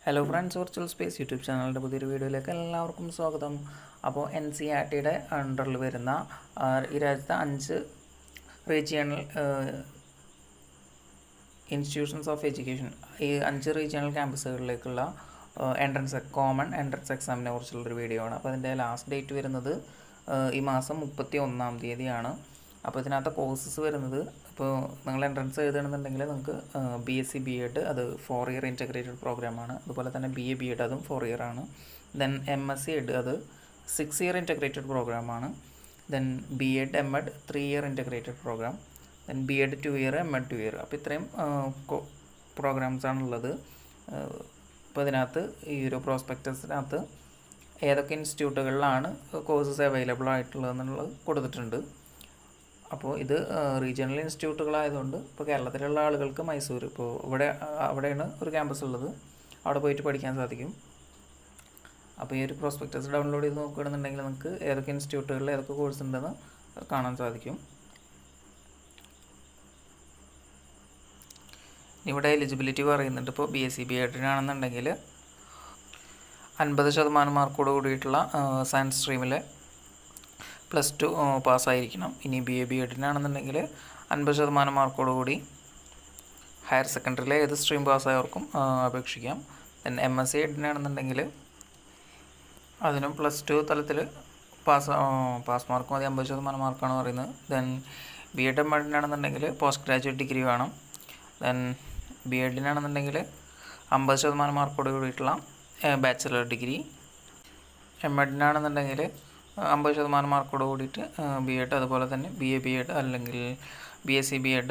Hello friends, virtual space YouTube ചാനലിൻ്റെ പുതിയൊരു വീഡിയോയിലേക്ക് എല്ലാവർക്കും സ്വാഗതം. അപ്പോൾ NCERTയുടെ അണ്ടറിൽ വരുന്ന ഈ രാജ്യത്തെ 5 റീജിയണൽ ഇൻസ്റ്റിറ്റ്യൂഷൻസ് ഓഫ് എഡ്യൂക്കേഷൻ, ഈ 5 റീജിയണൽ ക്യാമ്പസുകളിലേക്കുള്ള കോമൺ എൻട്രൻസ് എക്സാമിനെ കുറിച്ചുള്ളൊരു വീഡിയോ ആണ്. അപ്പോൾ അതിൻ്റെ ലാസ്റ്റ് ഡേറ്റ് വരുന്നത് ഈ മാസം 31-ാം തീയതിയാണ്. അപ്പോൾ ഇതിനകത്ത് കോഴ്സസ് വരുന്നത്, ഇപ്പോൾ നിങ്ങൾ എൻട്രൻസ് എഴുതുകയാണെന്നുണ്ടെങ്കിൽ നിങ്ങൾക്ക് BSc B.Ed അത് 4 ഇയർ ഇൻറ്റഗ്രേറ്റഡ് പ്രോഗ്രാമാണ്. അതുപോലെ തന്നെ BA B.Ed അതും 4 ഇയർ ആണ്. ദെൻ MSc Ed അത് 6 ഇയർ ഇൻറ്റഗ്രേറ്റഡ് പ്രോഗ്രാമാണ്. Then B.Ed M.Ed 3 year integrated program. Then B.Ed 2 year M.Ed 2 year. അപ്പോൾ ഇത്രയും പ്രോഗ്രാംസാണുള്ളത്. ഇപ്പോൾ ഇതിനകത്ത് ഈ ഒരു പ്രോസ്പെക്ടസിനകത്ത് ഏതൊക്കെ ഇൻസ്റ്റിറ്റ്യൂട്ടുകളിലാണ് കോഴ്സസ് അവൈലബിൾ ആയിട്ടുള്ളതെന്നുള്ളത് കൊടുത്തിട്ടുണ്ട്. അപ്പോൾ ഇത് റീജിയണൽ ഇൻസ്റ്റിറ്റ്യൂട്ടുകളായതുകൊണ്ട് ഇപ്പോൾ കേരളത്തിലുള്ള ആളുകൾക്ക് മൈസൂർ, ഇപ്പോൾ അവിടെയാണ് ഒരു ക്യാമ്പസ് ഉള്ളത്, അവിടെ പോയിട്ട് പഠിക്കാൻ സാധിക്കും. അപ്പോൾ ഈ ഒരു പ്രോസ്പെക്ടസ് ഡൗൺലോഡ് ചെയ്ത് നോക്കുകയാണെന്നുണ്ടെങ്കിൽ നമുക്ക് ഏതൊക്കെ ഇൻസ്റ്റിറ്റ്യൂട്ടുകളിൽ ഏതൊക്കെ കോഴ്സ് ഉണ്ടെന്ന് കാണാൻ സാധിക്കും. ഇവിടെ എലിജിബിലിറ്റി പറയുന്നുണ്ട്. ഇപ്പോൾ BSc B.Ed ആണെന്നുണ്ടെങ്കിൽ 50% മാർക്കോട് കൂടിയിട്ടുള്ള സയൻസ് സ്ട്രീമിലെ +2 പാസ്സായിരിക്കണം. ഇനി BA B.Ed ആണെന്നുണ്ടെങ്കിൽ 50% മാർക്കോട് കൂടി ഹയർ സെക്കൻഡറിയിലെ ഏത് സ്ട്രീം പാസ്സായവർക്കും അപേക്ഷിക്കാം. ദെൻ MSc Ed ആണെന്നുണ്ടെങ്കിൽ അതിനും +2 തലത്തിൽ പാസ് മാർക്ക് മതി, 50% മാർക്കാണ് പറയുന്നത്. ദെൻ B.Ed M.Ed ആണെന്നുണ്ടെങ്കിൽ പോസ്റ്റ് ഗ്രാജുവേറ്റ് ഡിഗ്രി വേണം. ദെൻ B.Ed ആണെന്നുണ്ടെങ്കിൽ 50% മാർക്കോട് കൂടിയിട്ടുള്ള ബാച്ചിലർ ഡിഗ്രി. M.Ed ആണെന്നുണ്ടെങ്കിൽ 50% മാർക്കോട് കൂടിയിട്ട് B.Ed, അതുപോലെ തന്നെ BA B.Ed അല്ലെങ്കിൽ BSc B.Ed,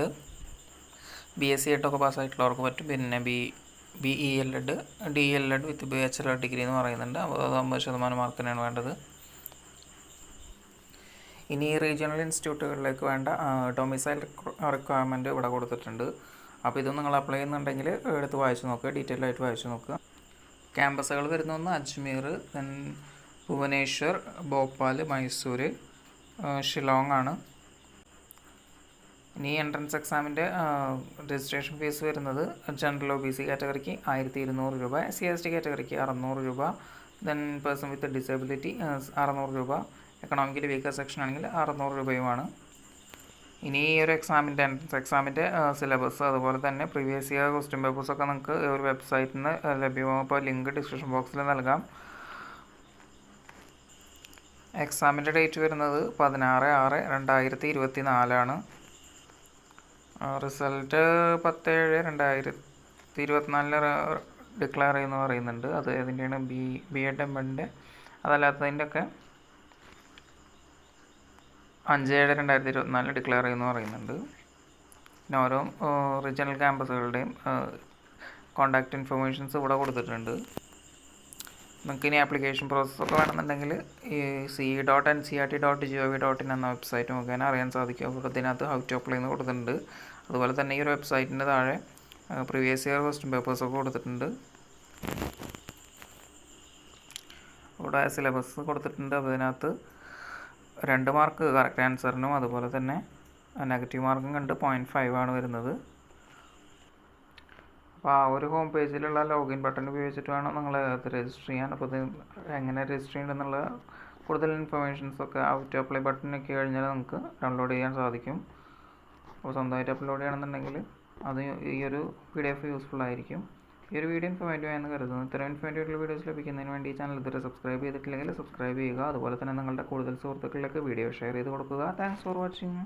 BSc Ed ഒക്കെ പാസ്സായിട്ടുള്ളവർക്ക് പറ്റും. പിന്നെ BE-LEd D.EL.ED വിത്ത് ബാച്ചിലർ ഡിഗ്രി എന്ന് പറയുന്നുണ്ട്. അത് 50% മാർക്കിനാണ് വേണ്ടത്. ഇനി റീജിയണൽ ഇൻസ്റ്റിറ്റ്യൂട്ടുകളിലേക്ക് വേണ്ട ഡൊമിസൈൽ റിക്വയർമെൻറ്റ് ഇവിടെ കൊടുത്തിട്ടുണ്ട്. അപ്പോൾ ഇത് നിങ്ങൾ അപ്ലൈ ചെയ്യുന്നുണ്ടെങ്കിൽ എടുത്ത് വായിച്ച് നോക്കുക, ഡീറ്റെയിൽ ആയിട്ട് വായിച്ച് നോക്കുക. ക്യാമ്പസുകൾ വരുന്ന അജ്മീർ, ദെൻ ഭുവനേശ്വർ, ഭോപ്പാൽ, മൈസൂർ, ഷിലോങ് ആണ്. ഇനി എൻട്രൻസ് എക്സാമിൻ്റെ രജിസ്ട്രേഷൻ ഫീസ് വരുന്നത് ജനറൽ OBC കാറ്റഗറിക്ക് 1200 രൂപ, SC/ST കാറ്റഗറിക്ക് 600 രൂപ, ദെൻ പേഴ്സൺ വിത്ത് ഡിസബിലിറ്റി 600 രൂപ, എക്കണോമിക്കലി വീക്കർ സെക്ഷൻ ആണെങ്കിൽ 600 രൂപയുമാണ്. ഇനി ഈ ഒരു എൻട്രൻസ് എക്സാമിൻ്റെ സിലബസ്, അതുപോലെ തന്നെ പ്രീവിയസ് ഇയർ ക്വസ്റ്റ്യൻ പേപ്പേഴ്സൊക്കെ നിങ്ങൾക്ക് ഒരു വെബ്സൈറ്റിൽ നിന്ന് ലഭ്യമാകും. അപ്പോൾ ലിങ്ക് ഡിസ്ക്രിപ്ഷൻ ബോക്സിൽ നൽകാം. എക്സാമിൻ്റെ ഡേറ്റ് വരുന്നത് 16/6/2024 ആണ്. റിസൾട്ട് 10/7/2024 ഡിക്ലെയർ ചെയ്യുമെന്ന് പറയുന്നുണ്ട്. അത് ഏതിൻ്റെയാണ്? B.Ed M.Ed അതല്ലാത്തതിൻ്റെയൊക്കെ 5/7/2024 ഡിക്ലെയർ ചെയ്യുമെന്ന് പറയുന്നുണ്ട്. പിന്നെ ഓരോ റീജിയണൽ ക്യാമ്പസുകളുടെയും കോൺടാക്റ്റ് ഇൻഫർമേഷൻസ് ഇവിടെ കൊടുത്തിട്ടുണ്ട്. നിങ്ങൾക്ക് ഇനി ആപ്ലിക്കേഷൻ പ്രോസസ്സൊക്കെ വേണമെന്നുണ്ടെങ്കിൽ ഈ ce.ncert.gov.in എന്ന വെബ്സൈറ്റ് മുഖേന അറിയാൻ സാധിക്കും. അപ്പോൾ ഇതിനകത്ത് ഹൗ ടു അപ്ലൈ എന്ന് കൊടുത്തിട്ടുണ്ട്. അതുപോലെ തന്നെ ഈ ഒരു വെബ്സൈറ്റിൻ്റെ താഴെ പ്രീവിയസ് ഇയർ ക്വസ്റ്റ്യൻ പേപ്പേഴ്സൊക്കെ കൊടുത്തിട്ടുണ്ട്. ഇവിടെ സിലബസ് കൊടുത്തിട്ടുണ്ട്. അപ്പോൾ ഇതിനകത്ത് 2 മാർക്ക് കറക്റ്റ് ആൻസറിനും അതുപോലെ തന്നെ നെഗറ്റീവ് മാർക്കും കണ്ട് 0.5 ആണ് വരുന്നത്. അപ്പോൾ ആ ഒരു ഹോം പേജിലുള്ള ലോഗിൻ ബട്ടൺ ഉപയോഗിച്ചിട്ട് വേണം നിങ്ങൾ അത് രജിസ്റ്റർ ചെയ്യാൻ. അപ്പോൾ ഇത് എങ്ങനെ രജിസ്റ്റർ ചെയ്യേണ്ടതെന്നുള്ള കൂടുതൽ ഇൻഫർമേഷൻസൊക്കെ ഹൗ ടു അപ്ലൈ ബട്ടണൊക്കെ കഴിഞ്ഞാൽ നമുക്ക് ഡൗൺലോഡ് ചെയ്യാൻ സാധിക്കും. അപ്പോൾ സ്വന്തമായിട്ട് അപ്ലോഡ് ചെയ്യണമെന്നുണ്ടെങ്കിൽ അത് ഈ ഒരു PDF യൂസ്ഫുൾ ആയിരിക്കും. ഈ ഒരു വീഡിയോ ഇൻഫോർമേറ്റീവ് ആയെന്ന് കരുതുന്നു. ഇത്തരം ഇൻഫോർമേറ്റീവ് വീഡിയോസ് ലഭിക്കുന്നതിന് വേണ്ടി ഈ ചാനൽ ഇതുവരെ സബ്സ്ക്രൈബ് ചെയ്തിട്ടില്ലെങ്കിൽ സബ്സ്ക്രൈബ് ചെയ്യുക. അതുപോലെ തന്നെ നിങ്ങളുടെ കൂടുതൽ സുഹൃത്തുക്കളിലേക്ക് വീഡിയോ ഷെയർ ചെയ്ത് കൊടുക്കുക. Thanks for watching.